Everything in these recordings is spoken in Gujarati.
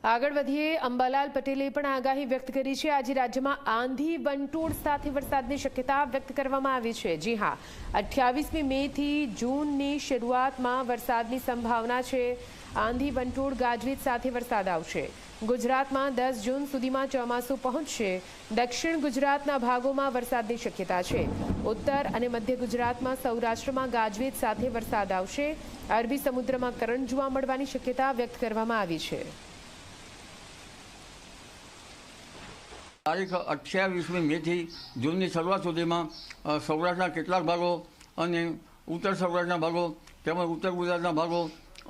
આગળ વધીએ, અંબાલાલ પટેલે પણ આગાહી વ્યક્ત કરી છે। આજે રાજ્યમાં આંધી વંટોળ સાથે વરસાદની શક્યતા વ્યક્ત કરવામાં આવી છે। જી હા, 28મી મે થી જૂનની શરૂઆતમાં વરસાદની સંભાવના છે। આંધી વંટોળ ગાજવીજ સાથે વરસાદ આવશે। ગુજરાતમાં 10 જૂન સુધીમાં ચોમાસું પહોંચશે। દક્ષિણ ગુજરાતના ભાગોમાં વરસાદની શક્યતા છે। ઉત્તર અને મધ્ય ગુજરાતમાં, સૌરાષ્ટ્રમાં ગાજવીજ સાથે વરસાદ આવશે। અરબી સમુદ્રમાં કરંટ જોવા મળવાની શક્યતા વ્યક્ત કરવામાં આવી છે। તારીખ 28મી મે થી જૂનની શરૂઆત સુધીમાં સૌરાષ્ટ્રના કેટલાક ભાગો અને ઉત્તર સૌરાષ્ટ્રના ભાગો તેમજ ઉત્તર ગુજરાતના ભાગો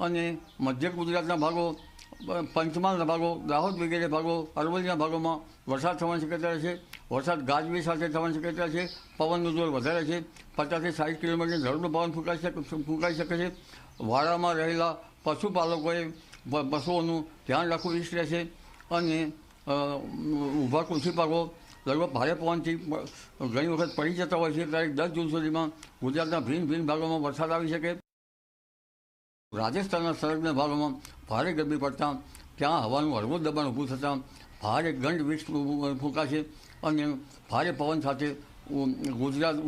અને મધ્ય ગુજરાતના ભાગો, પંચમહાલના ભાગો, દાહોદ વગેરે ભાગો, અરવલ્લીના ભાગોમાં વરસાદ થવાની શક્યતા રહેશે। વરસાદ ગાજવીજ સાથે થવાની શક્યતા છે। પવનનું જોર વધારે છે। 50 થી 60 કિલોમીટરની ઝડપનું પવન ફૂંકાઈ શકે છે। વાડામાં રહેલા પશુપાલકોએ પશુઓનું ધ્યાન રાખવું ઈષ્ટ રહેશે અને ઊભા કૃષિ પાકો લગભગ ભારે પવનથી ઘણી વખત પડી જતા હોય છે। તારીખ 10 જૂન સુધીમાં ગુજરાતના ભિન્ન ભાગોમાં વરસાદ આવી શકે। રાજસ્થાનના સંલગ્ન ભાગોમાં ભારે ગરમી પડતા ત્યાં હવાનું હળવું દબાણ ઊભું થતાં ભારે ગંડવીજ ફૂંકાશે અને ભારે પવન સાથે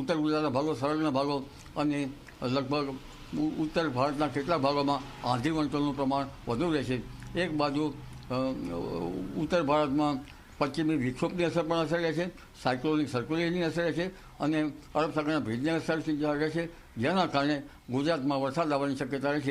ઉત્તર ગુજરાતના ભાગો, સંલગ્ન ભાગો અને લગભગ ઉત્તર ભારતના કેટલાક ભાગોમાં આંધી વંટોળનું પ્રમાણ વધુ રહેશે। એક બાજુ ઉત્તર ભારતમાં પશ્ચિમી વિક્ષોભની અસર પણ અસર રહેશે, સાયક્લોનિક સર્ક્યુલેશનની અસર રહેશે અને અરબ સાગરના ભેજની અસર રહેશે, જેના કારણે ગુજરાતમાં વરસાદ આવવાની શક્યતા રહેશે।